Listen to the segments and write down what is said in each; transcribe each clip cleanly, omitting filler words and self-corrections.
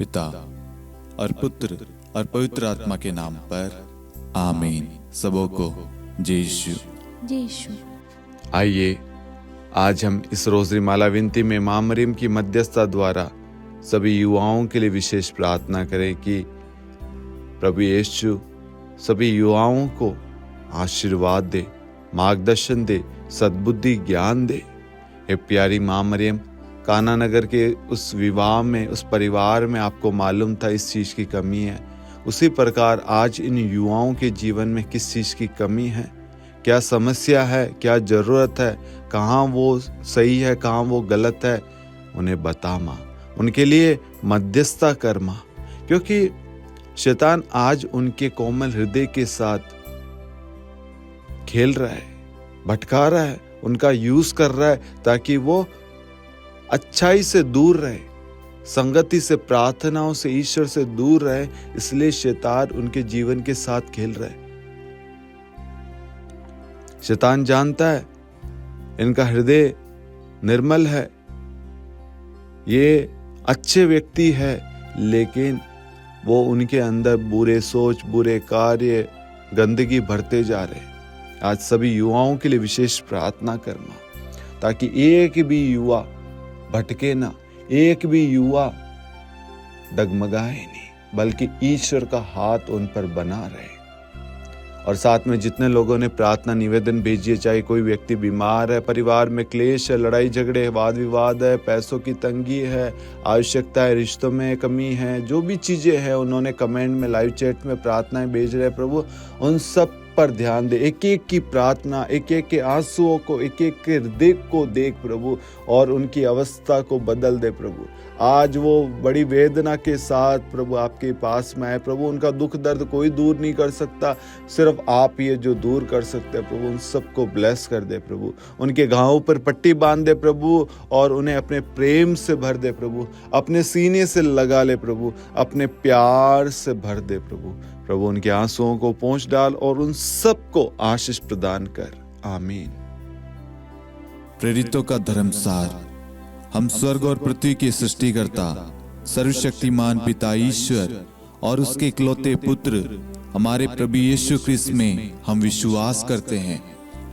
पिता और पुत्र और पवित्र आत्मा के नाम पर आमीन। सबों को जय यीशु। जय यीशु। आइए आज हम इस रोज़री माला विनती में मां मरियम की मध्यस्थता द्वारा सभी युवाओं के लिए विशेष प्रार्थना करें कि प्रभु यीशु सभी युवाओं को आशीर्वाद दे, मार्गदर्शन दे, सद्बुद्धि ज्ञान दे। हे प्यारी मां मरियम, काना नगर के उस विवाह में, उस परिवार में आपको मालूम था इस चीज़ की कमी है। उसी प्रकार आज इन युवाओं के जीवन में किस चीज़ की कमी है, क्या समस्या है, क्या ज़रूरत है, कहाँ वो सही है, कहाँ वो गलत है, उन्हें बता माँ। उनके लिए मध्यस्थता कर माँ, क्योंकि शैतान आज उनके कोमल हृदय के साथ खेल रहा है, भटका रहा है, उनका यूज कर रहा है ताकि वो अच्छाई से दूर रहे, संगति से, प्रार्थनाओं से, ईश्वर से दूर रहे। इसलिए शैतान उनके जीवन के साथ खेल रहा है। शैतान जानता है इनका हृदय निर्मल है, ये अच्छे व्यक्ति है, लेकिन वो उनके अंदर बुरे सोच, बुरे कार्य, गंदगी भरते जा रहे। आज सभी युवाओं के लिए विशेष प्रार्थना करना ताकि एक भी युवा भटके ना, एक भी युवा डगमगाए नहीं, बल्कि ईश्वर का हाथ उन पर बना रहे। और साथ में जितने लोगों ने प्रार्थना निवेदन भेजिए, चाहे कोई व्यक्ति बीमार है, परिवार में क्लेश है, लड़ाई झगड़े, वाद विवाद है, पैसों की तंगी है, आवश्यकता है, रिश्तों में कमी है, जो भी चीज़ें हैं उन्होंने कमेंट में, लाइव चैट में प्रार्थनाएं भेज रहे। प्रभु उन सब पर ध्यान दे, एक एक की प्रार्थना, एक एक के आंसुओं को, एक एक के हृदय को देख प्रभु, और उनकी अवस्था को बदल दे प्रभु। आज वो बड़ी वेदना के साथ प्रभु आपके पास में आए प्रभु। उनका दुख दर्द कोई दूर नहीं कर सकता, सिर्फ आप ही है जो दूर कर सकते हैं प्रभु। उन सबको ब्लेस कर दे प्रभु, उनके घावों पर पट्टी बांध दे प्रभु, और उन्हें अपने प्रेम से भर दे प्रभु, अपने सीने से लगा ले प्रभु, अपने प्यार से भर दे प्रभु। प्रभु उनके आंसुओं को पोंछ डाल और उन सबको आशीष प्रदान कर। आमीन। प्रेरितों का धर्मसार। हम स्वर्ग और पृथ्वी के सृष्टिकर्ता सर्वशक्तिमान पिता ईश्वर और उसके इकलौते पुत्र हमारे प्रभु यीशु ख्रिस्त में हम विश्वास करते हैं,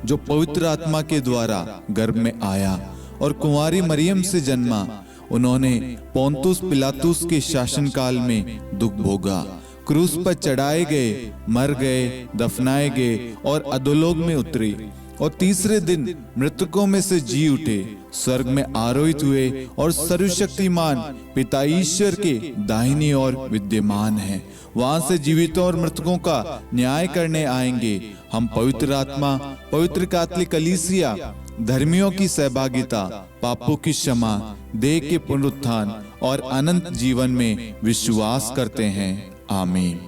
जो पवित्र आत्मा के द्वारा गर्भ में आया और कुंवारी मरियम से जन्मा। उन्होंने पोंतुस पिलातुस के शासनकाल में दुख भोगा, क्रूस पर चढ़ाए गए, मर गए, दफनाए गए और अधोलोक में उतरे, और तीसरे दिन मृतकों में से जी उठे, स्वर्ग में आरोहित हुए और सर्वशक्तिमान पिता ईश्वर के दाहिनी ओर विद्यमान हैं। वहां से जीवितों और मृतकों का न्याय करने आएंगे। हम पवित्र आत्मा, पवित्र कैथोलिक कलीसिया, धर्मियों की सहभागिता, पापों की क्षमा, देह के पुनरुत्थान और अनंत जीवन में विश्वास करते हैं। आमीन।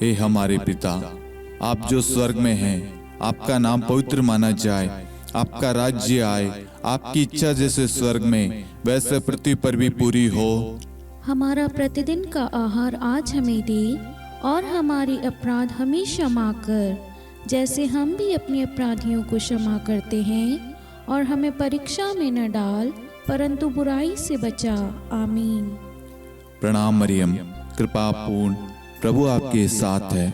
हे हमारे पिता, आप जो स्वर्ग में हैं, आपका नाम पवित्र माना जाए, आपका राज्य आए, आपकी इच्छा जैसे स्वर्ग में वैसे पृथ्वी पर भी पूरी हो। हमारा प्रतिदिन का आहार आज हमें दे, और हमारे अपराध हमें क्षमा कर, जैसे हम भी अपने अपराधियों को क्षमा करते हैं, और हमें परीक्षा में न डाल, परंतु बुराई से बचा। आमीन। प्रणाम मरियम, कृपा पूर्ण, प्रभु आपके साथ है।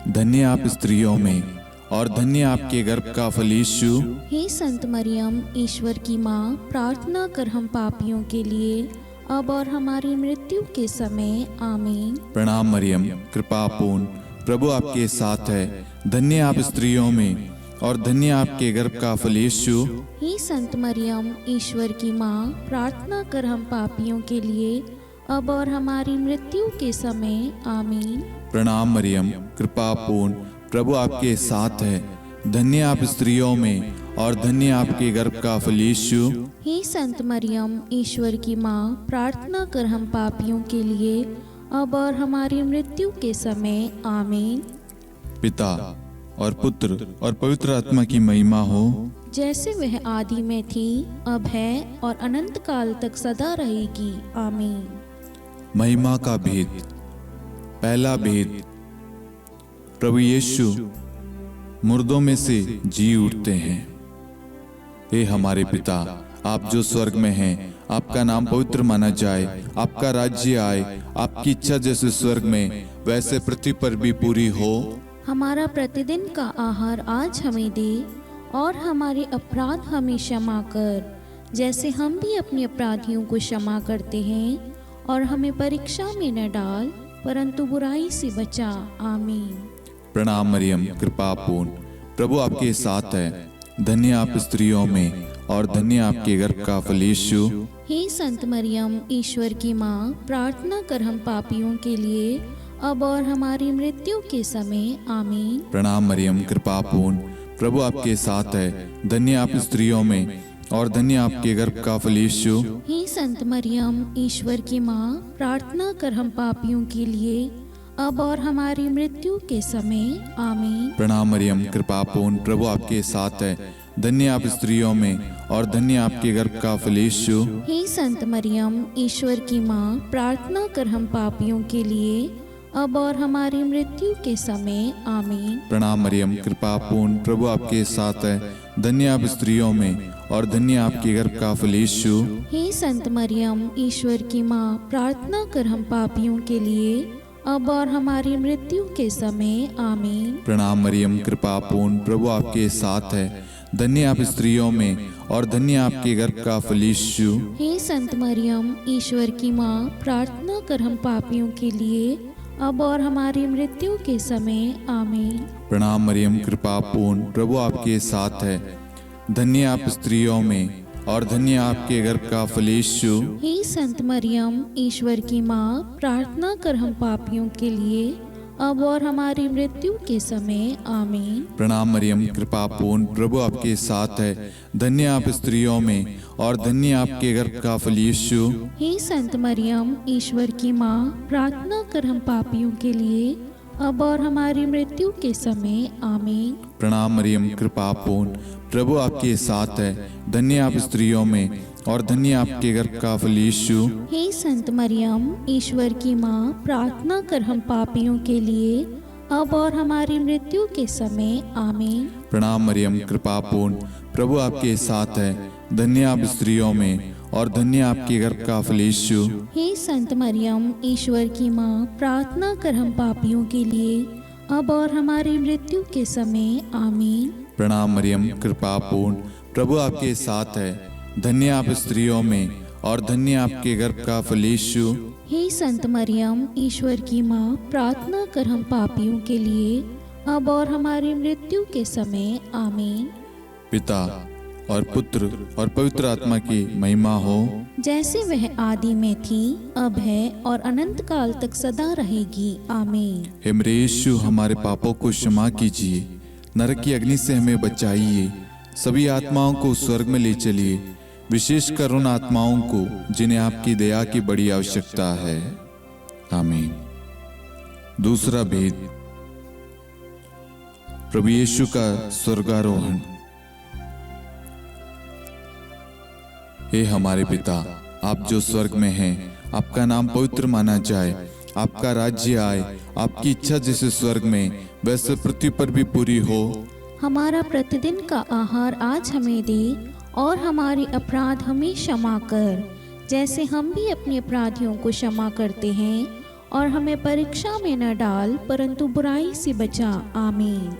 धन्य आप स्त्रियों में, और धन्य आपके गर्भ का फल यीशु। हे संत मरियम, ईश्वर की माँ, प्रार्थना कर हम पापियों के लिए, अब और हमारी मृत्यु के समय। आमीन। प्रणाम मरियम, कृपा पूर्ण, प्रभु आपके साथ है। धन्य आप स्त्रियों में, और धन्य आपके गर्भ का फल यीशु। हे संत मरियम, ईश्वर की माँ, प्रार्थना कर हम पापियों के लिए, अब और हमारी मृत्यु के समय। आमीन। प्रणाम मरियम, कृपा पूर्ण, प्रभु आपके साथ है। धन्य आप स्त्रियों में, और धन्य आपके गर्भ का फल यीशु। हे संत मरियम, ईश्वर की माँ, प्रार्थना कर हम पापियों के लिए, अब और हमारी मृत्यु के समय। आमीन। पिता और पुत्र और पवित्र आत्मा की महिमा हो, जैसे वह आदि में थी, अब है, और अनंत काल तक सदा रहेगी। आमीन। महिमा का भेद। पहला भेद, प्रभु यीशु मुर्दों में से जी उठते हैं। हे हमारे पिता, आप जो स्वर्ग में हैं, आपका नाम पवित्र माना जाए, आपका राज्य आए, आपकी इच्छा जैसे स्वर्ग में वैसे पृथ्वी पर भी पूरी हो। हमारा प्रतिदिन का आहार आज हमें दे, और हमारे अपराध हमें क्षमा कर, जैसे हम भी अपने अपराधियों को क्षमा करते हैं, और हमें परीक्षा में न डाल, परंतु बुराई से बचा। आमीन। प्रणाम मरियम, कृपा पूर्ण, प्रभु आपके साथ है। धन्य आप स्त्रियों में, और धन्य आपके गर्भ का फल यीशु। हे संत मरियम, ईश्वर की माँ, प्रार्थना कर हम पापियों के लिए, अब और हमारी मृत्यु के समय। आमीन। प्रणाम मरियम, कृपा पूर्ण, प्रभु आपके साथ है। धन्य आप स्त्रियों में, और धन्य आपके गर्भ का फल यीशु। हे संत मरियम, ईश्वर की माँ, प्रार्थना कर हम पापियों के लिए, अब और हमारी मृत्यु के समय। आमीन। प्रणाम मरियम, कृपा पूर्ण, प्रभु आपके साथ है। धन्य आप स्त्रियों में, और धन्य आपके गर्भ का फल यीशु। हे संत मरियम, ईश्वर की माँ, प्रार्थना कर हम पापियों के लिए, अब और हमारी मृत्यु के समय। आमीन। प्रणाम मरियम, कृपा पूर्ण, प्रभु आपके साथ है। धन्य आप स्त्रियों में, और धन्य आपके गर्भ का फल यीशु। हे संत मरियम, ईश्वर की माँ, प्रार्थना कर हम पापियों के लिए, अब और हमारी मृत्यु के समय। आमीन। प्रणाम मरियम, कृपा पूर्ण, प्रभु आपके साथ है। धन्य आप स्त्रियों में, और धन्य आपके गर्भ का फल यीशु। हे संत मरियम, ईश्वर की माँ, प्रार्थना कर हम पापियों के लिए, अब और हमारी मृत्यु के समय। आमीन। प्रणाम मरियम, कृपा पूर्ण, प्रभु आपके साथ है। धन्य आप स्त्रियों में, और धन्य आपके गर्भ का फल यीशु। हे संत मरियम, ईश्वर की माँ, प्रार्थना कर हम पापियों के लिए, अब और हमारी मृत्यु के समय। आमीन। प्रणाम मरियम, कृपा पूर्ण, प्रभु आपके साथ है। धन्य आप स्त्रियों में, और धन्य आपके गर्भ का फल यीशु। हे संत मरियम, ईश्वर की माँ, प्रार्थना कर हम पापियों के लिए, अब और हमारी मृत्यु के समय। आमीन। प्रणाम मरियम, कृपा पूर्ण, प्रभु आपके साथ है। धन्य आप स्त्रियों में, और धन्य आपके गर्भ का फल यीशु। हे संत मरियम, ईश्वर की माँ, प्रार्थना कर हम पापियों के लिए, अब और हमारी मृत्यु के समय। आमीन। प्रणाम मरियम, कृपा पूर्ण, प्रभु आपके साथ है। धन्य आप स्त्रियों में, और धन्य आपके गर्भ का फल यीशु। हे संत मरियम, ईश्वर की माँ, प्रार्थना कर हम पापियों के लिए, अब और हमारी मृत्यु के समय। आमीन। प्रणाम मरियम, कृपा पूर्ण, प्रभु आपके साथ है। धन्य आप स्त्रियों में, और धन्य आपके गर्भ का फल यीशु। हे संत मरियम, ईश्वर की माँ, प्रार्थना कर हम पापियों के लिए, अब और हमारी मृत्यु के समय। आमीन। पिता और पुत्र और पवित्र आत्मा की महिमा हो, जैसे वह आदि में थी, अब है, और अनंत काल तक सदा रहेगी। आमीन। हे मेरे यीशु, हमारे पापों को क्षमा कीजिए, नरक की अग्नि से हमें बचाइए, सभी आत्माओं को स्वर्ग में ले चलिए, विशेषकर उन आत्माओं को जिन्हें आपकी दया की बड़ी आवश्यकता है। आमीन। दूसरा भेद, प्रभु यीशु का स्वर्गारोहण। हे हमारे पिता, आप जो स्वर्ग में हैं, आपका नाम पवित्र माना जाए, आपका राज्य आए, आपकी इच्छा जैसे स्वर्ग में वैसे पृथ्वी पर भी पूरी हो। हमारा प्रतिदिन का आहार आज हमें दे, और हमारे अपराध हमें क्षमा कर, जैसे हम भी अपने अपराधियों को क्षमा करते हैं, और हमें परीक्षा में न डाल, परंतु बुराई से बचा। आमीन।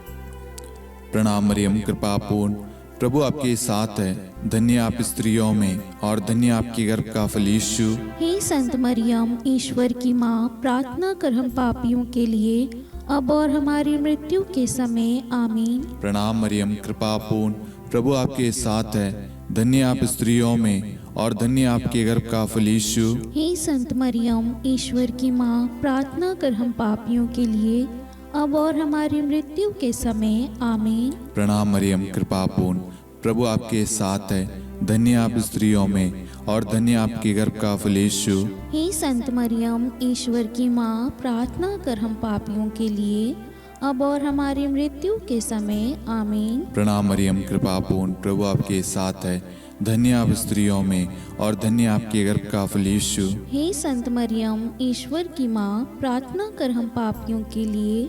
प्रणाम मरियम, कृपा पूर्ण, प्रभु आपके साथ है। धन्य आप स्त्रियों में, और धन्य आपके गर्भ का फल यीशु। हे संत मरियम, ईश्वर की माँ, प्रार्थना कर हम पापियों के लिए, अब और हमारी मृत्यु के समय। आमीन। प्रणाम मरियम, कृपा पूर्ण, प्रभु आपके साथ है। धन्य आप स्त्रियों में, और धन्य आपके गर्भ का फल यीशु। हे संत मरियम, ईश्वर की माँ, प्रार्थना कर हम पापियों के लिए, अब और हमारी मृत्यु के समय। आमीन। प्रणाम मरियम, कृपा पूर्ण, प्रभु आपके साथ है। धन्य आप स्त्रियों में, और धन्य आपके गर्भ का फल यीशु। हे संत मरियम, ईश्वर की माँ, प्रार्थना कर हम पापियों के लिए, अब और हमारी मृत्यु के समय। आमीन। प्रणाम मरियम, कृपा पूर्ण, प्रभु आपके साथ है। धन्य आप स्त्रियों में, और धन्य आपके गर्भ का फल यीशु। हे संत मरियम, ईश्वर की माँ, प्रार्थना कर हम पापियों के लिए,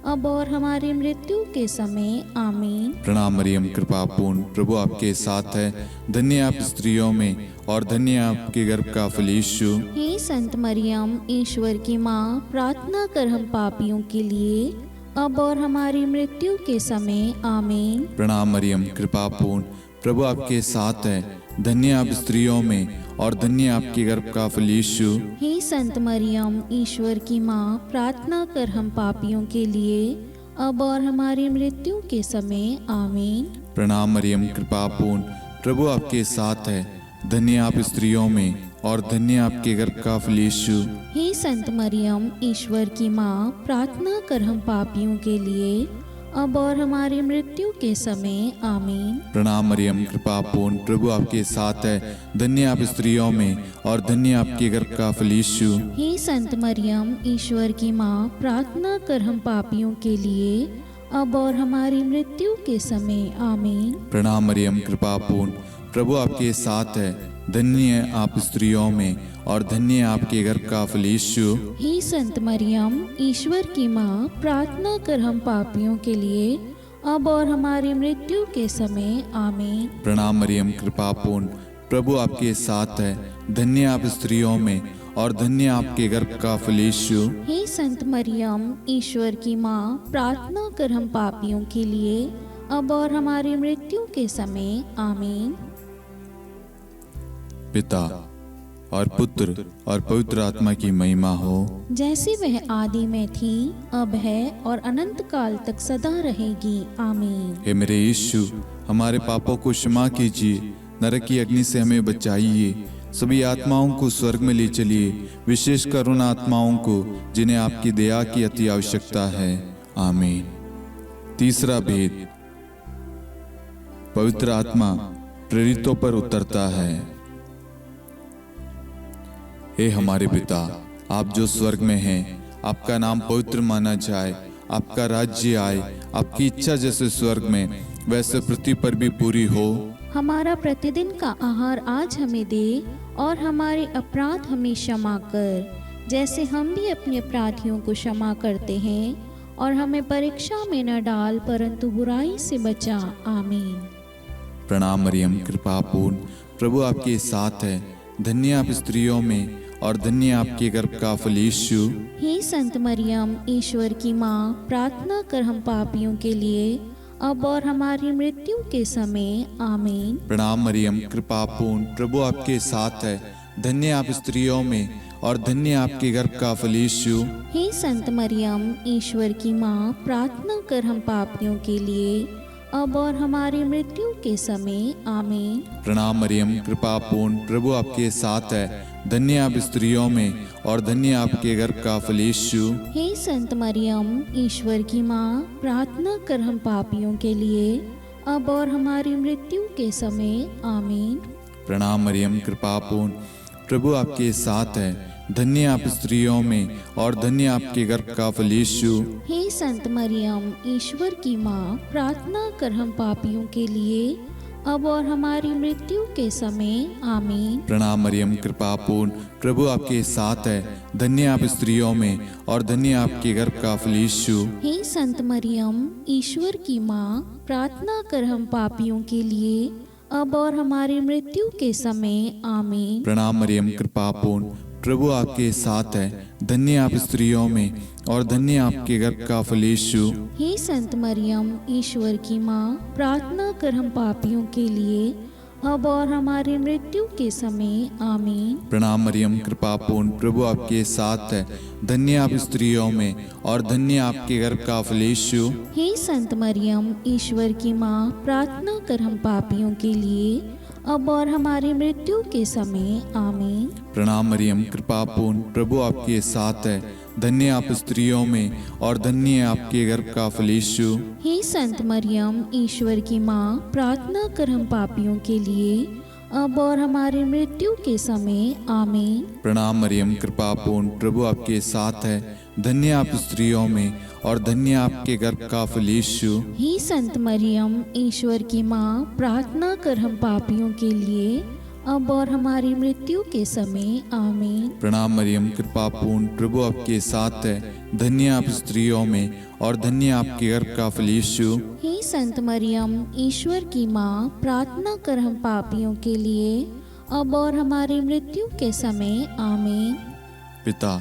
अब और हमारी मृत्यु के समय आमीन। प्रणाम मरियम, कृपा पूर्ण, प्रभु आपके साथ है। धन्य आप स्त्रियों में और धन्य आपके गर्भ का फल यीशु। हे संत मरियम, ईश्वर की माँ, प्रार्थना कर हम पापियों के लिए, अब और हमारी मृत्यु के समय आमीन। प्रणाम मरियम, कृपा पूर्ण, प्रभु आपके साथ है। धन्य आप स्त्रियों में और धन्य आपके गर्भ का फल यीशु। हे संत मरियम, ईश्वर की माँ, प्रार्थना कर हम पापियों के लिए, अब और हमारी मृत्यु के समय आमीन। प्रणाम मरियम, कृपा पूर्ण, प्रभु आपके साथ है। धन्य आप स्त्रियों में और धन्य आपके गर्भ का फल यीशु। हे संत मरियम, ईश्वर की माँ, प्रार्थना कर हम पापियों के लिए, अब और हमारी मृत्यु के समय आमीन। प्रणाम मरियम, कृपा पूर्ण, प्रभु आपके साथ है। धन्य आप स्त्रियों में और धन्य आपके गर्भ का फल यीशु। हे संत मरियम, ईश्वर की माँ, प्रार्थना कर हम पापियों के लिए, अब और हमारी मृत्यु के समय आमीन। प्रणाम मरियम, कृपा पूर्ण, प्रभु आपके साथ है। धन्य आप स्त्रियों में और धन्य आपके गर्भ का फल यीशु। हे संत मरियम, ईश्वर की माँ, प्रार्थना कर हम पापियों के लिए, अब और हमारी मृत्यु के समय आमीन। प्रणाम मरियम, कृपा पूर्ण, प्रभु आपके साथ है। धन्य आप स्त्रियों में और धन्य आपके गर्भ का फल यीशु। हे संत मरियम, ईश्वर की माँ, प्रार्थना कर हम पापियों के लिए, अब और हमारी मृत्यु के समय आमीन। पिता और पुत्र और पवित्र आत्मा की महिमा हो, जैसे वह आदि में थी, अब है और अनंत काल तक सदा रहेगी आमीन। हे मेरे यीशु, हमारे पापों को क्षमा कीजिए, नरक की अग्नि से हमें बचाइए, सभी आत्माओं को स्वर्ग में ले चलिए, विशेषकर उन आत्माओं को जिन्हें आपकी दया की अति आवश्यकता है। आमीन। तीसरा भेद, पवित्र आत्मा प्रेरितों पर उतरता है। हे हमारे पिता, आप जो स्वर्ग में हैं, आपका नाम पवित्र माना जाए, आपका राज्य आए, आपकी इच्छा जैसे स्वर्ग में वैसे पृथ्वी पर भी पूरी हो। हमारा प्रतिदिन का आहार आज हमें दे, और हमारे अपराध हमें क्षमा कर, जैसे हम भी अपने अपराधियों को क्षमा करते हैं, और हमें परीक्षा में न डाल, परंतु बुराई से बचा। आमीन। प्रणाम मरियम, कृपा पूर्ण, प्रभु आपके साथ है। धन्य आप स्त्रियों में और धन्य आपके गर्भ का फल यीशु। हे संत मरियम, ईश्वर की माँ, प्रार्थना कर हम पापियों के लिए, अब और हमारी मृत्यु के समय आमीन। प्रणाम मरियम, कृपा पूर्ण, प्रभु आपके साथ है। धन्य आप स्त्रियों में और धन्य आपके गर्भ का फल यीशु। हे संत मरियम, ईश्वर की माँ, प्रार्थना कर हम पापियों के लिए, अब और हमारी मृत्यु के समय आमीन। प्रणाम मरियम, कृपा पूर्ण, प्रभु आपके साथ है। धन्य आप स्त्रियों में और धन्य आपके गर्भ का फल यीशु। हे संत मरियम, ईश्वर की माँ, प्रार्थना कर हम पापियों के लिए, अब और हमारी मृत्यु के समय आमीन। प्रणाम मरियम, कृपा पूर्ण, प्रभु आपके साथ है। धन्य आप स्त्रियों में और धन्य आपके गर्भ का फल यीशु। हे संत मरियम, ईश्वर की माँ, प्रार्थना कर हम पापियों के लिए, अब और हमारी मृत्यु के समय आमीन। प्रणाम मरियम, कृपा पूर्ण, प्रभु आपके साथ है। धन्य आप स्त्रियों में और धन्य आपके गर्भ का फल यीशु। हे संत मरियम, ईश्वर की माँ, प्रार्थना कर हम पापियों के लिए, अब और हमारी मृत्यु के समय आमीन। प्रणाम मरियम, कृपा पूर्ण, प्रभु आपके साथ है। धन्य आप स्त्रियों में और धन्य आपके गर्भ का फल यीशु। हे संत मरियम, ईश्वर की माँ, प्रार्थना कर हम पापियों के लिए, अब और हमारी मृत्यु के समय आमीन। प्रणाम मरियम, कृपा पूर्ण, प्रभु आपके साथ है। धन्य आप स्त्रियों में और धन्य आपके गर्भ का फल यीशु। हे संत मरियम, ईश्वर की माँ, प्रार्थना कर हम पापियों के लिए, अब और हमारी मृत्यु के समय आमीन। प्रणाम मरियम, कृपा पूर्ण, प्रभु आपके साथ है। धन्य आप स्त्रियों में और धन्य आपके गर्भ का फल यीशु। हे संत मरियम, ईश्वर की माँ, प्रार्थना कर हम पापियों के लिए, अब और हमारी मृत्यु के समय आमीन। प्रणाम मरियम, कृपा पूर्ण, प्रभु आपके साथ है। धन्य आप स्त्रियों में और धन्य आपके गर्भ का फल यीशु। हे संत मरियम, ईश्वर की माँ, प्रार्थना कर हम पापियों के लिए, अब और हमारी मृत्यु के समय आमीन। प्रणाम मरियम, कृपा पूर्ण, प्रभु आपके साथ है। धन्य आप स्त्रियों में और धन्य आपके गर्भ का फल यीशु। हे संत मरियम, ईश्वर की माँ, प्रार्थना कर हम पापियों के लिए अब और हमारी मृत्यु के समय आमीन। पिता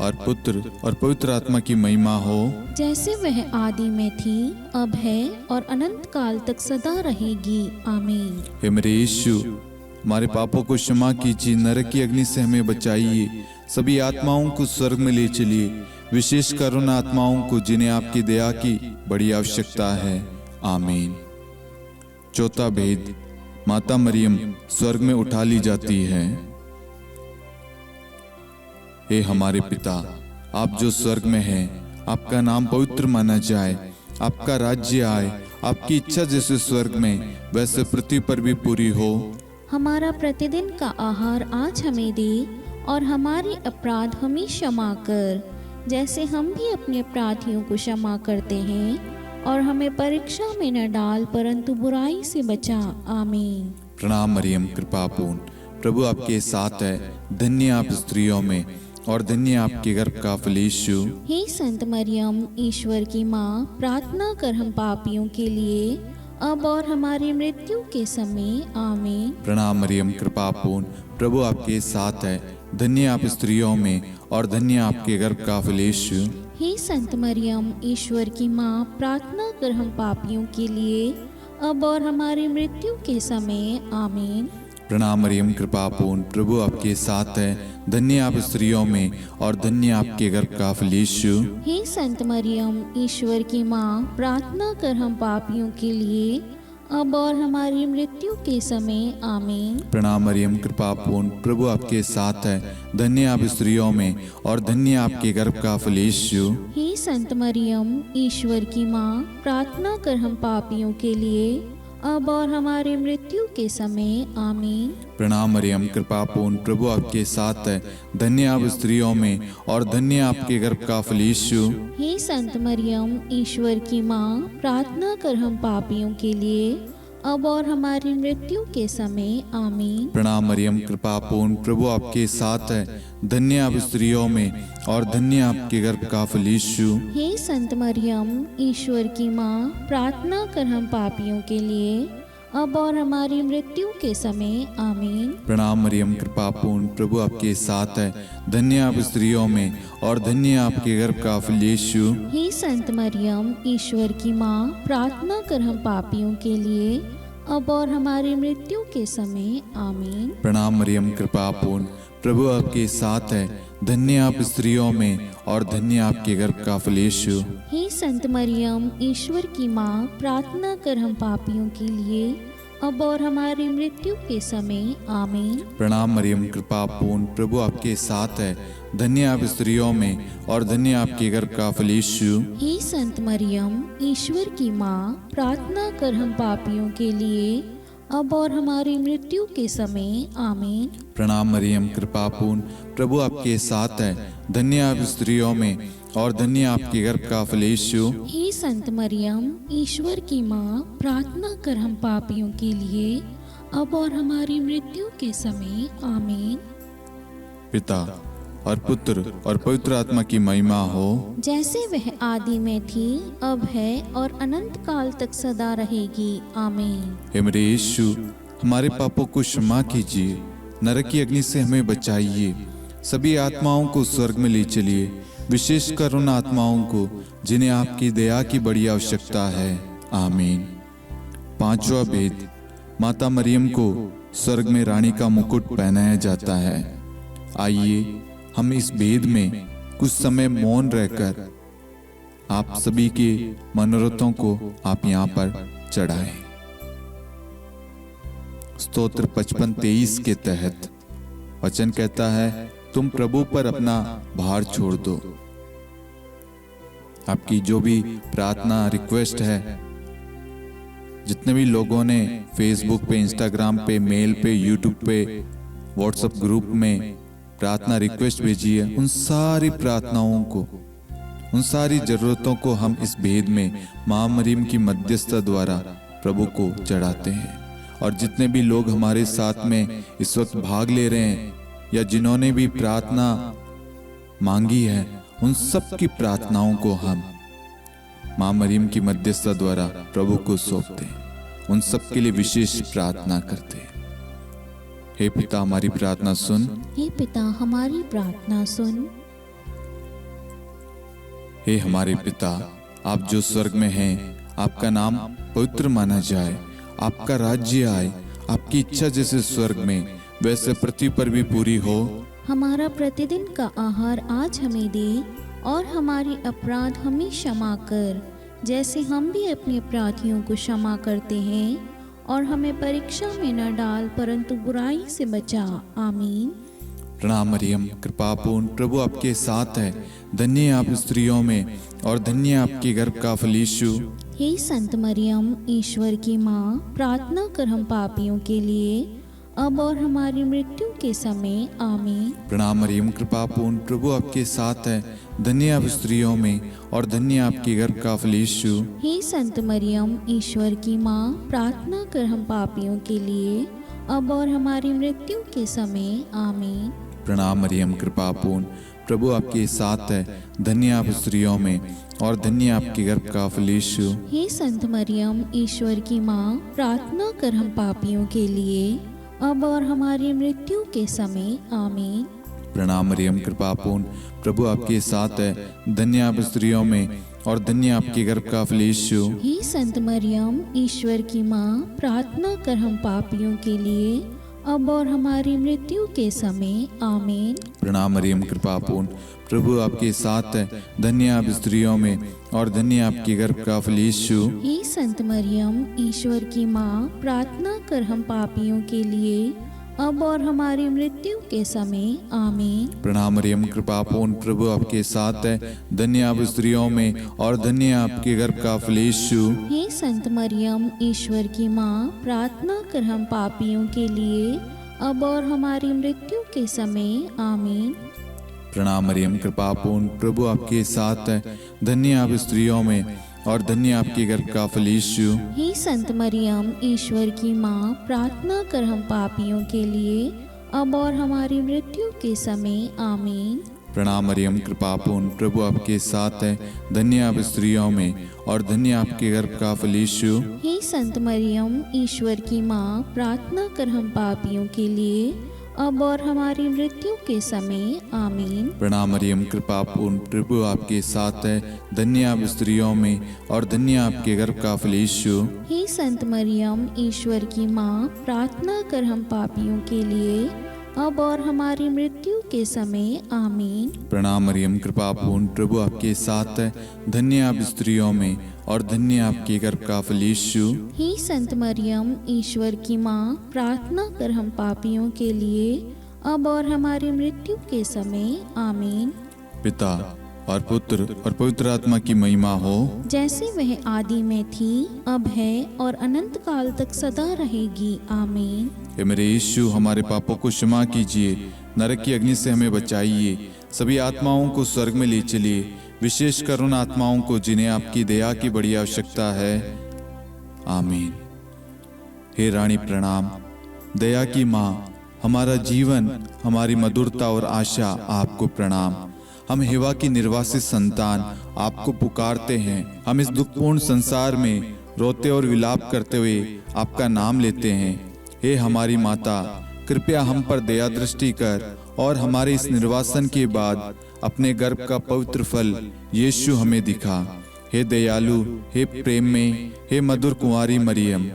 और पुत्र और पवित्र आत्मा की महिमा हो, जैसे वह आदि में थी, अब है और अनंत काल तक सदा रहेगी आमीन। हे मेरे यीशु, हमारे पापों को क्षमा कीजिए, नरक की अग्नि से हमें बचाइए, सभी आत्माओं को स्वर्ग में ले चलिए, विशेषकर उन आत्माओं को जिन्हें आपकी दया की बड़ी आवश्यकता है आमीन। चौथा भेद, माता मरियम स्वर्ग में उठा ली जाती है। हे हमारे पिता, आप जो स्वर्ग में हैं, आपका नाम पवित्र माना जाए, आपका राज्य आए, आपकी इच्छा जैसे स्वर्ग में वैसे पृथ्वी पर भी पूरी हो। हमारा प्रतिदिन का आहार आज हमें दे और हमारे अपराध हमें क्षमा कर, जैसे हम भी अपने अपराधियों को क्षमा करते हैं, और हमें परीक्षा में न डाल परंतु बुराई से बचा आमीन। प्रणाम मरियम, कृपा पूर्ण, प्रभु आपके साथ है। धन्य आप स्त्रियों में और धन्य आपके गर्भ का फल यीशु। हे संत मरियम, ईश्वर की माँ, प्रार्थना कर हम पापियों के लिए अब और हमारी मृत्यु के समय आमीन। प्रणाम मरियम, कृपा पूर्ण, प्रभु आपके साथ है। धन्य आप स्त्रियों में और धन्य आपके गर्भ का फल यीशु। हे संत मरियम, ईश्वर की माँ, प्रार्थना कर हम पापियों के लिए अब और हमारी मृत्यु के समय आमीन। प्रणाम मरियम, कृपा पूर्ण, प्रभु आपके साथ है। धन्य आप स्त्रियों में और धन्य आपके गर्भ का फल यीशु। हे संत मरियम, ईश्वर की माँ, प्रार्थना कर हम पापियों के लिए अब और हमारी मृत्यु के समय आमीन। प्रणाम मरियम, कृपा पूर्ण, प्रभु आपके साथ है। धन्य आप स्त्रियों में और धन्य आपके गर्भ का फल यीशु। हे संत मरियम, ईश्वर की माँ, प्रार्थना कर हम पापियों के लिए अब और हमारी मृत्यु के समय आमीन। प्रणाम मरियम, कृपा पूर्ण, प्रभु आपके साथ है। धन्य आप स्त्रियों में और धन्य आपके गर्भ का फल यीशु। हे संत मरियम, ईश्वर की माँ, प्रार्थना कर हम पापियों के लिए अब और हमारी मृत्यु के समय आमीन। प्रणाम मरियम, कृपा पूर्ण, प्रभु आपके साथ है। धन्य आप स्त्रियों में और धन्य आपके गर्भ का फल यीशु। हे संत मरियम, ईश्वर की माँ, प्रार्थना कर हम पापियों के लिए अब और हमारी मृत्यु के समय आमीन। प्रणाम मरियम, कृपा पूर्ण, प्रभु आपके साथ है। धन्य आप स्त्रियों में और धन्य आपके गर्भ का फल यीशु। हे संत मरियम, ईश्वर की माँ, प्रार्थना कर हम पापियों के लिए अब और हमारी मृत्यु के समय आमीन। प्रणाम मरियम, कृपा पूर्ण, प्रभु आपके साथ है। धन्य आप स्त्रियों में और धन्य आपके गर्भ का फल यीशु। हे संत मरियम, ईश्वर की माँ, प्रार्थना कर हम पापियों के लिए अब और हमारी मृत्यु के समय आमीन। प्रणाम मरियम, कृपा पूर्ण, प्रभु आपके साथ है। धन्य आप स्त्रियों में और धन्य आपके गर्भ का फल यीशु। हे संत मरियम, ईश्वर की माँ, प्रार्थना कर हम पापियों के लिए अब और हमारी मृत्यु के समय आमीन। प्रणाम मरियम, कृपा पूर्ण, प्रभु आपके साथ है। धन्य आप स्त्रियों में और धन्य आपके गर्भ का फल यीशु। हे संत मरियम, ईश्वर की माँ, प्रार्थना कर हम पापियों के लिए अब और हमारी मृत्यु के समय आमीन। पिता और पुत्र और पवित्र आत्मा की महिमा हो, जैसे वह आदि में थी, अब है और अनंत काल तक सदा रहेगी आमीन। हे मेरे यीशु, हमारे पापों को क्षमा कीजिए, नरक की अग्नि से हमें बचाइए, सभी आत्माओं को स्वर्ग में ले चलिए, विशेषकर उन आत्माओं को जिन्हें आपकी दया की बड़ी आवश्यकता है आमीन। पांचवा भेद, माता मरियम को स्वर्ग में रानी का मुकुट पहनाया जाता है। आइए हम इस भेद में कुछ समय मौन रहकर आप सभी के मनोरथों को आप यहाँ पर चढ़ाएं। स्तोत्र 55-23 के तहत वचन कहता है, तुम प्रभु पर अपना भार छोड़ दो। आपकी जो भी प्रार्थना रिक्वेस्ट है, जितने भी लोगों ने फेसबुक पे, इंस्टाग्राम पे, मेल पे, यूट्यूब पे, व्हाट्सएप ग्रुप में प्रार्थना रिक्वेस्ट भेजी है, उन सारी प्रार्थनाओं को, उन सारी जरूरतों को हम इस भेद में मां मरियम की मध्यस्थता द्वारा प्रभु को चढ़ाते हैं और जितने भी लोग हमारे साथ में इस वक्त भाग ले रहे हैं या जिन्होंने भी प्रार्थना मांगी है, उन सब की प्रार्थनाओं को हम माँ मरियम की मध्यस्थता द्वारा प्रभु को सौंपते हैं, उन सब के लिए विशेष प्रार्थना करते हैं। हे पिता, हमारी प्रार्थना सुन। हे पिता, हमारी प्रार्थना सुन। हे हमारे पिता, आप जो स्वर्ग में हैं, आपका नाम पवित्र माना जाए, आपका राज्य आए, आपकी इच्छा जैसे स्वर्ग में वैसे पृथ्वी पर भी पूरी हो। हमारा प्रतिदिन का आहार आज हमें दे, और हमारी अपराध हमें क्षमा कर, जैसे हम भी अपने अपराधियों को क्षमा करते हैं, और हमें परीक्षा में न डाल, परंतु बुराई से बचा। आमीन। प्रणाम मरियम, कृपा पूर्ण, प्रभु आपके साथ है, धन्य आप स्त्रियों में और धन्य आपके गर्भ का फल यीशु। हे संत मरियम, ईश्वर की माँ, प्रार्थना कर हम पापियों के लिए, अब और हमारी मृत्यु के समय। आमीन। प्रणाम मरियम, कृपा पूर्ण, प्रभु आपके साथ है, धन्य आप स्त्रियों में और धन्य आपके गर्भ का फल यीशु। हे संत मरियम, ईश्वर की माँ, प्रार्थना कर हम पापियों के लिए, अब और हमारी मृत्यु के समय। आमीन। प्रणाम मरियम, कृपा पूर्ण, प्रभु आपके साथ है, धन्य आप स्त्रियों में और धन्य आपके गर्भ का फल यीशु। हे संत मरियम, ईश्वर की माँ, प्रार्थना कर हम पापियों के लिए, अब और हमारी मृत्यु के समय। आमीन। प्रणाम मरियम, कृपा पूर्ण, प्रभु आपके साथ है, धन्य आप स्त्रियों में और धन्य आपके गर्भ का फल यीशु। हे संत मरियम, ईश्वर की माँ, प्रार्थना कर हम पापियों के लिए, अब और हमारी मृत्यु के समय। आमीन। प्रणाम मरियम, कृपा पूर्ण, प्रभु आपके साथ है, धन्य आप स्त्रियों में और धन्य आपके गर्भ का फल यीशु। हे संत मरियम, ईश्वर की माँ, प्रार्थना कर हम पापियों के लिए, अब और हमारी मृत्यु के समय। आमीन। प्रणाम मरियम, कृपा पूर्ण, प्रभु आपके साथ है, धन्य आप स्त्रियों में और धन्य आपके गर्भ का फल यीशु। हे संत मरियम, ईश्वर की माँ, प्रार्थना कर हम पापियों के लिए, अब और हमारी मृत्यु के समय। आमीन। प्रणाम मरियम, कृपा पूर्ण, प्रभु आपके साथ है, धन्य आप स्त्रियों में और धन्य आपके गर्भ का फल यीशु। हे संत मरियम, ईश्वर की माँ, प्रार्थना कर हम पापियों के लिए, अब और हमारी मृत्यु के समय। आमीन। प्रणाम मरियम, कृपा पूर्ण, प्रभु आपके साथ है, धन्य आप स्त्रियों में और धन्य आपके गर्भ का फल यीशु। हे संत मरियम, ईश्वर की माँ, प्रार्थना कर हम पापियों के लिए, अब और हमारी मृत्यु के समय। आमीन। प्रणाम मरियम, कृपा पूर्ण, प्रभु आपके साथ है, धन्य आप स्त्रियों में और धन्य आपके गर्भ का फल यीशु। हे संत मरियम, ईश्वर की माँ, प्रार्थना कर हम पापियों के लिए, अब और हमारी मृत्यु के समय। आमीन। प्रणाम मरियम, कृपा पूर्ण, प्रभु आपके साथ है, धन्य आप स्त्रियों में और धन्य आपके गर्भ का फल यीशु। हे संत मरियम, ईश्वर की माँ, प्रार्थना कर हम पापियों के लिए, अब और हमारी मृत्यु के समय। आमीन। पिता और पुत्र और पवित्र आत्मा की महिमा हो, जैसे वह आदि में थी, अब है और अनंत काल तक सदा रहेगी। आमीन। हे मेरे यीशु, हमारे पापों को क्षमा कीजिए, नरक की अग्नि से हमें बचाइए, सभी आत्माओं को स्वर्ग में ले चलिए, विशेषकर उन आत्माओं को जिन्हें आपकी दया की बड़ी आवश्यकता है। आमीन। हे रानी प्रणाम, दया की माँ, हमारा जीवन, हमारी मधुरता और आशा आपको प्रणाम। हम हेवा की निर्वासित संतान आपको पुकारते हैं। हम इस दुखपूर्ण संसार में रोते और विलाप करते हुए आपका नाम लेते हैं। हे हमारी माता, कृपया हम पर दया दृष्टि कर और हमारे इस निर्वासन के बाद अपने गर्भ का पवित्र फल यीशु हमें दिखा। हे दयालु, हे प्रेम में, हे मधुर कुंवारी मरियम,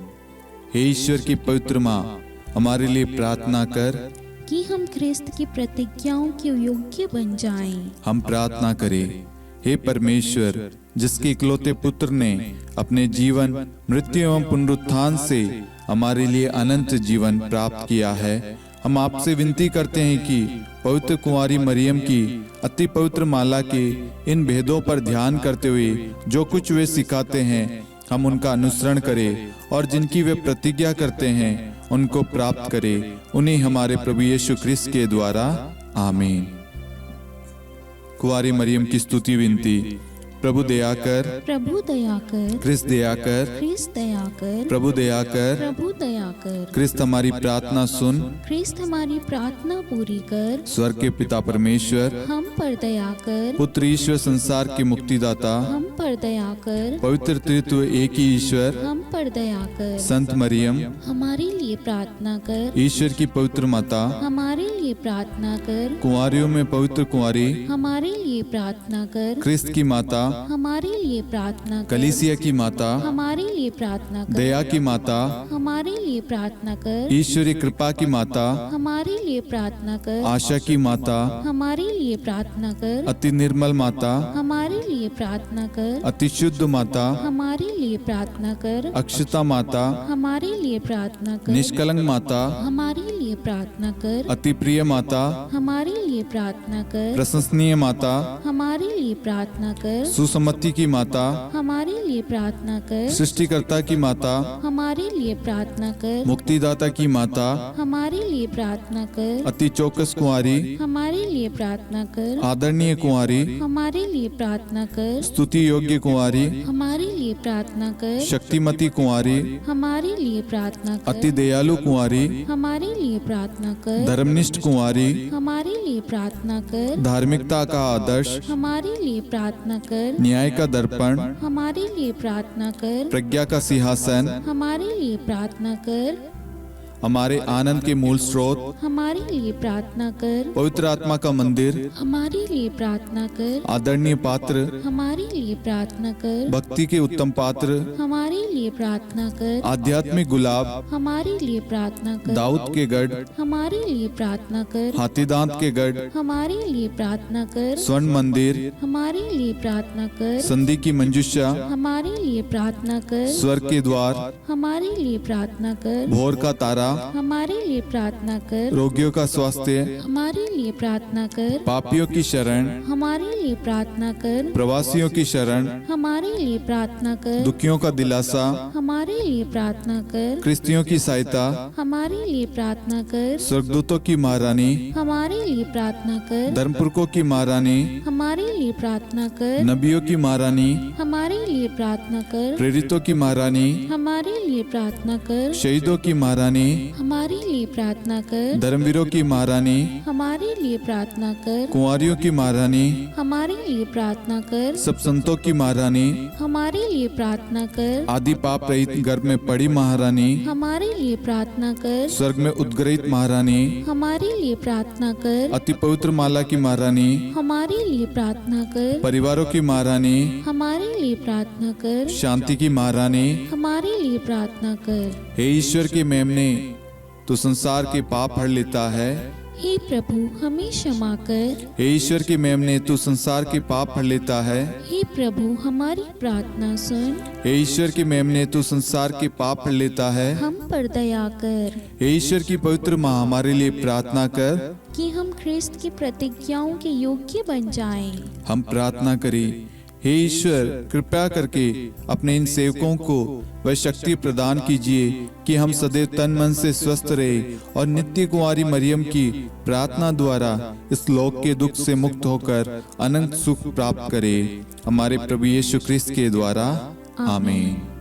हे ईश्वर की पवित्र माँ, हमारे लिए प्रार्थना कर कि हम ख्रिस्त की प्रतिज्ञाओं के योग्य बन जाएं। हम प्रार्थना करें। हे परमेश्वर, जिसके इकलौते पुत्र ने अपने जीवन, मृत्यु एवं पुनरुत्थान से हमारे लिए अनंत जीवन प्राप्त किया है, हम आपसे विनती करते हैं कि पवित्र कुंवारी मरियम की अति पवित्र माला के इन भेदों पर ध्यान करते हुए जो कुछ वे सिखाते हैं, हम उनका अनुसरण करें और जिनकी वे प्रतिज्ञा करते हैं उनको प्राप्त करें। उन्हीं हमारे प्रभु यीशु ख्रिस्त के द्वारा। आमीन। कुंवारी मरियम की स्तुति विनती। प्रभु दया कर, प्रभु दया कर, क्रिस्त दया कर, ख्रिस्त दया कर, प्रभु दया कर, प्रभु दया कर, क्रिस्त हमारी प्रार्थना सुन, ख्रिस्त हमारी प्रार्थना पूरी कर, स्वर्ग के पिता परमेश्वर, हम पर दया कर, पुत्र ईश्वर संसार के मुक्तिदाता, हम पर दया कर, पवित्र त्रित्व एक ही ईश्वर, हम पर दया कर, संत मरियम, हमारे लिए प्रार्थना कर, ईश्वर की पवित्र माता, हमारे लिए प्रार्थना कर, कुंवारियों में पवित्र कुंवारी, हमारे लिए प्रार्थना कर, क्रिस्त की माता, हमारे लिए प्रार्थना कर, कलीसिया की माता, हमारे लिए प्रार्थना कर, दया की माता, हमारे लिए प्रार्थना कर, ईश्वरीय कृपा की माता, हमारे लिए प्रार्थना कर, आशा की माता, हमारे लिए प्रार्थना कर, अति निर्मल माता, हमारे लिए प्रार्थना कर, अति शुद्ध माता, हमारे लिए प्रार्थना कर, अक्षता माता, हमारे लिए प्रार्थना कर, निष्कलंक माता, हमारे लिए प्रार्थना कर, अति प्रिय माता, हमारे लिए प्रार्थना कर, प्रशंसनीय माता, हमारे लिए प्रार्थना कर, सुसम्मति की माता, हमारे लिए प्रार्थना कर, सृष्टिकर्ता की माता, हमारे लिए प्रार्थना कर, मुक्तिदाता की माता, हमारे लिए प्रार्थना कर, अति चौकस कुंवारी, हमारे लिए प्रार्थना कर, आदरणीय कुंवारी, हमारे लिए प्रार्थना कर, स्तुति योग्य कुंवारी, हमारे लिए प्रार्थना कर, शक्तिमती कुंवारी, हमारे लिए प्रार्थना कर, अति दयालु कुंवारी, हमारे लिए प्रार्थना कर, धर्मनिष्ठ कुंवारी, हमारे लिए प्रार्थना कर, धार्मिकता का आदर्श, हमारे लिए प्रार्थना कर, न्याय का दर्पण, हमारे लिए प्रार्थना कर, प्रज्ञा का सिंहासन, हमारे लिए प्रार्थना कर, हमारे आनंद के मूल स्रोत, हमारे लिए प्रार्थना कर, पवित्र आत्मा का मंदिर, हमारे लिए प्रार्थना कर, आदरणीय पात्र, हमारे लिए प्रार्थना कर, भक्ति के उत्तम पात्र, हमारे लिए प्रार्थना कर, आध्यात्मिक गुलाब, हमारे लिए प्रार्थना कर, दाऊद के गढ़, हमारे लिए प्रार्थना कर, हाथीदांत के गढ़, हमारे लिए प्रार्थना कर, स्वर्ण मंदिर, हमारे लिए प्रार्थना कर, संधि की मंजुषा, हमारे लिए प्रार्थना कर, स्वर्ग के द्वार, हमारे लिए प्रार्थना कर, भोर का तारा, हमारे लिए प्रार्थना कर, रोगियों का स्वास्थ्य, हमारे लिए प्रार्थना कर, पापियों की शरण, हमारे लिए प्रार्थना कर, प्रवासियों की शरण, हमारे लिए प्रार्थना कर, दुखियों का दिलासा, हमारे लिए प्रार्थना कर, क्रिस्तियों की सहायता, हमारे लिए प्रार्थना कर, स्वर्गदूतों की महारानी, हमारे लिए प्रार्थना कर, धर्मपुरखों की महारानी, हमारे लिए प्रार्थना कर, नबियों की महारानी, हमारे लिए प्रार्थना कर, प्रेरितों की महारानी, हमारे लिए प्रार्थना कर, शहीदों की महारानी, हमारे लिए प्रार्थना कर, धर्मवीरों की महारानी, हमारे लिए प्रार्थना कर, कुंवारियों की महारानी, हमारे लिए प्रार्थना कर, सब संतों की महारानी, हमारे लिए प्रार्थना कर, आदि पाप रहित गर्भ में पड़ी महारानी, हमारे लिए प्रार्थना कर, स्वर्ग में उद्ग्रहित महारानी, हमारे लिए प्रार्थना कर, अति पवित्र माला की महारानी, हमारे लिए प्रार्थना कर, परिवारों की महारानी, हमारे लिए प्रार्थना कर, शांति की महारानी, हमारे लिए प्रार्थना कर। हे ईश्वर के मेमने, तो संसार के पाप हर लेता है। हे प्रभु हमें क्षमा कर। हे ईश्वर के मेमने, तू संसार के पाप हर लेता है। हे प्रभु हमारी प्रार्थना सुन। हे ईश्वर के मेमने, तू संसार के पाप हर लेता है। हम पर दया कर हे ईश्वर की पवित्र माँ, हमारे लिए प्रार्थना कर कि हम ख्रिस्त की प्रतिज्ञाओं के योग्य बन जाएं। हम प्रार्थना करें। हे ईश्वर, कृपया करके अपने इन सेवकों को वह शक्ति प्रदान कीजिए कि हम सदैव तन मन से स्वस्थ रहे और नित्य कुंवारी मरियम की प्रार्थना द्वारा इस लोक के दुख से मुक्त होकर अनंत सुख प्राप्त करें। हमारे प्रभु यीशु ख्रिस्त के द्वारा आमीन।